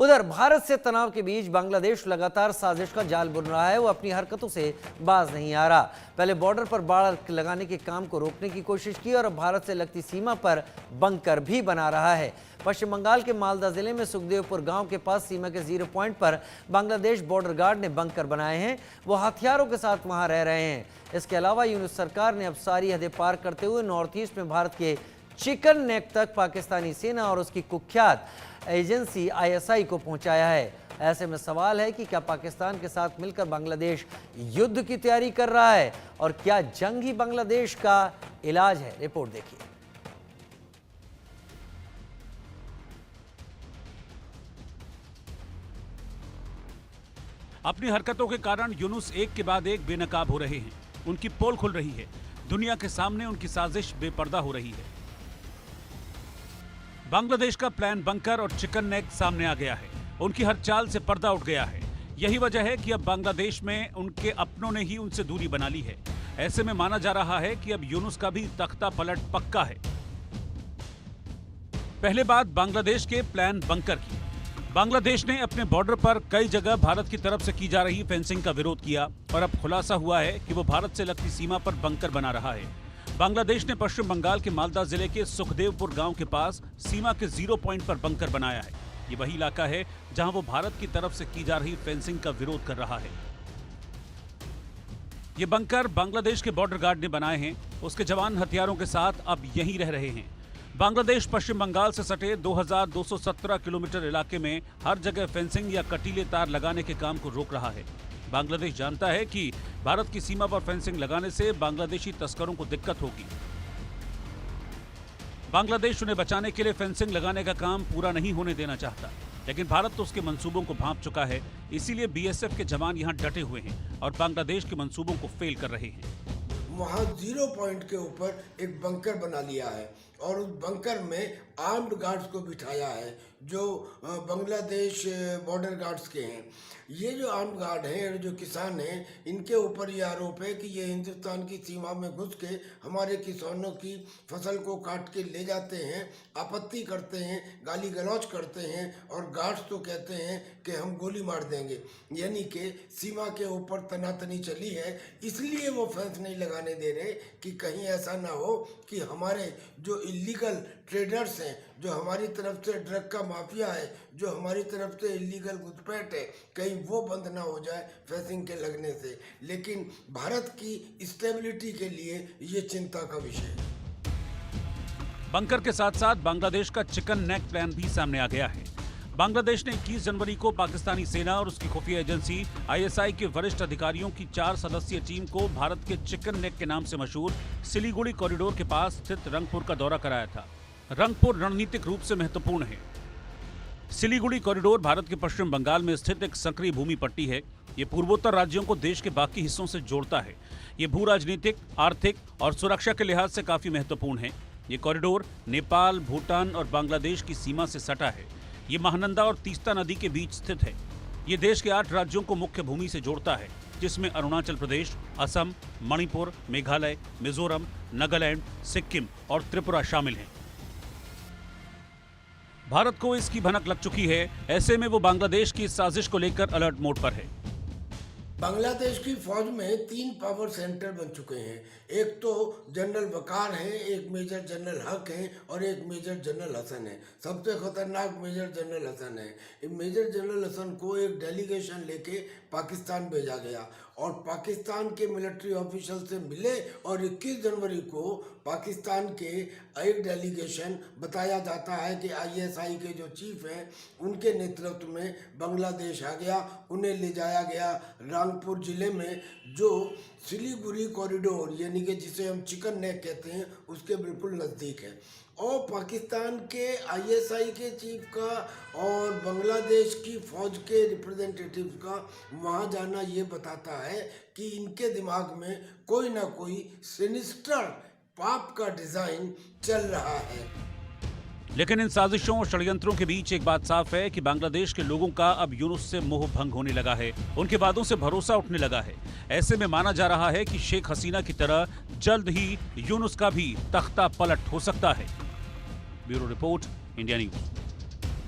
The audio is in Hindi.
उधर भारत से तनाव के बीच बांग्लादेश लगातार साजिश का जाल बुन रहा है। वो अपनी हरकतों से बाज नहीं आ रहा। पहले बॉर्डर पर बाड़ लगाने के काम को रोकने की कोशिश की और अब भारत से लगती सीमा पर बंकर भी बना रहा है। पश्चिम बंगाल के मालदा जिले में सुखदेवपुर गांव के पास सीमा के 0 पॉइंट पर बांग्लादेश बॉर्डर गार्ड ने बंकर बनाए हैं। वो हथियारों के साथ वहां रह रहे हैं। इसके अलावा यूनुस सरकार ने अब सारी हदें पार करते हुए नॉर्थ ईस्ट में भारत के चिकन नेक तक पाकिस्तानी सेना और उसकी कुख्यात एजेंसी ISI को पहुंचाया है। ऐसे में सवाल है कि क्या पाकिस्तान के साथ मिलकर बांग्लादेश युद्ध की तैयारी कर रहा है और क्या जंग ही बांग्लादेश का इलाज है। रिपोर्ट देखिए। अपनी हरकतों के कारण यूनुस एक के बाद एक बेनकाब हो रहे हैं। उनकी पोल खुल रही है। दुनिया के सामने उनकी साजिश बेपर्दा हो रही है। बांग्लादेश का प्लान बंकर और चिकन नेक सामने आ गया है। उनकी हर चाल से पर्दा उठ गया है। यही वजह है कि अब बांग्लादेश में उनके अपनों ने ही उनसे दूरी बना ली है। ऐसे में माना जा रहा है कि अब यूनुस का भी तख्ता पलट पक्का है। पहले बात बांग्लादेश के प्लान बंकर की। बांग्लादेश ने अपने बॉर्डर पर कई जगह भारत की तरफ से की जा रही फेंसिंग का विरोध किया और अब खुलासा हुआ है कि वो भारत से लगती सीमा पर बंकर बना रहा है। बांग्लादेश ने पश्चिम बंगाल के मालदा जिले के सुखदेवपुर गांव के पास सीमा के 0 पॉइंट पर बंकर बनाया है। ये वही इलाका है जहां वो भारत की तरफ से की जा रही फेंसिंग का विरोध कर रहा है। ये बंकर बांग्लादेश के बॉर्डर गार्ड ने बनाए हैं। उसके जवान हथियारों के साथ अब यहीं रह रहे हैं। बांग्लादेश पश्चिम बंगाल से सटे 2217 किलोमीटर इलाके में हर जगह फेंसिंग या कटीले तार लगाने के काम को रोक रहा है। बांग्लादेश जानता है कि भारत की सीमा पर फेंसिंग लगाने से बांग्लादेशी तस्करों को दिक्कत होगी। बांग्लादेश उन्हें बचाने के लिए फेंसिंग लगाने का काम पूरा नहीं होने देना चाहता, लेकिन भारत तो उसके मंसूबों को भांप चुका है। इसीलिए BSF के जवान यहां डटे हुए हैं और बांग्लादेश के मंसूबों को फेल कर रहे हैं। वहाँ 0 पॉइंट के ऊपर एक बंकर बना लिया है और उस बंकर में आर्म्ड गार्ड्स को बिठाया है जो बांग्लादेश बॉर्डर गार्ड्स के हैं। ये जो आर्म्ड गार्ड हैं, जो किसान हैं, इनके ऊपर ये आरोप है कि ये हिंदुस्तान की सीमा में घुस के हमारे किसानों की फसल को काट के ले जाते हैं, आपत्ति करते हैं, गाली गलौज करते हैं और गार्ड्स तो कहते हैं कि हम गोली मार देंगे। यानी कि सीमा के ऊपर तनातनी चली है, इसलिए वो फेंस नहीं लगाने दे रहे कि कहीं ऐसा ना हो कि हमारे जो इलीगल ट्रेडर्स हैं, जो हमारी तरफ से ड्रग का माफिया है, जो हमारी तरफ से इलीगल घुसपैठ है, कहीं वो बंद ना हो जाए फेंसिंग के लगने से। लेकिन भारत की स्टेबिलिटी के लिए ये चिंता का विषय है। बंकर के साथ साथ बांग्लादेश का चिकन नेक प्लान भी सामने आ गया है। बांग्लादेश ने 21 जनवरी को पाकिस्तानी सेना और उसकी खुफिया एजेंसी ISI के वरिष्ठ अधिकारियों की 4 सदस्यीय टीम को भारत के चिकन नेक के नाम से मशहूर सिलीगुड़ी कॉरिडोर के पास स्थित रंगपुर का दौरा कराया था। रंगपुर रणनीतिक रूप से महत्वपूर्ण है। सिलीगुड़ी कॉरिडोर भारत के पश्चिम बंगाल में स्थित एक सक्रिय भूमि पट्टी है। ये पूर्वोत्तर राज्यों को देश के बाकी हिस्सों से जोड़ता है। ये भू राजनीतिक, आर्थिक और सुरक्षा के लिहाज से काफी महत्वपूर्ण है। ये कॉरिडोर नेपाल, भूटान और बांग्लादेश की सीमा से सटा है। ये महानंदा और तीस्ता नदी के बीच स्थित है। ये देश के 8 राज्यों को मुख्य भूमि से जोड़ता है, जिसमें अरुणाचल प्रदेश, असम, मणिपुर, मेघालय, मिजोरम, नागालैंड, सिक्किम और त्रिपुरा शामिल हैं। भारत को इसकी भनक लग चुकी है। ऐसे में वो बांग्लादेश की इस साजिश को लेकर अलर्ट मोड पर है। बांग्लादेश की फौज में 3 पावर सेंटर बन चुके हैं। एक तो जनरल वकार हैं, एक मेजर जनरल हक हैं और एक मेजर जनरल हसन है। सबसे खतरनाक मेजर जनरल हसन है। मेजर जनरल हसन को एक डेलीगेशन लेके पाकिस्तान भेजा गया और पाकिस्तान के मिलिट्री ऑफिसर से मिले और 21 जनवरी को पाकिस्तान के एक डेलीगेशन बताया जाता है कि ISI के जो चीफ हैं उनके नेतृत्व में बांग्लादेश आ गया। उन्हें ले जाया गया रंगपुर जिले में जो सिलीगुड़ी कॉरिडोर यानी कि जिसे हम चिकन नेक कहते हैं उसके बिल्कुल नज़दीक है। और पाकिस्तान के ISI के चीफ का और बांग्लादेश की फौज के रिप्रेजेंटेटिव का वहाँ जाना ये बताता है कि इनके दिमाग में कोई ना कोई सिनिस्टर पाप का डिज़ाइन चल रहा है। लेकिन इन साजिशों और षड्यंत्रों के बीच एक बात साफ है कि बांग्लादेश के लोगों का अब यूनुस से मोह भंग होने लगा है। उनके वादों से भरोसा उठने लगा है। ऐसे में माना जा रहा है कि शेख हसीना की तरह जल्द ही यूनुस का भी तख्ता पलट हो सकता है। Bureau report, India news.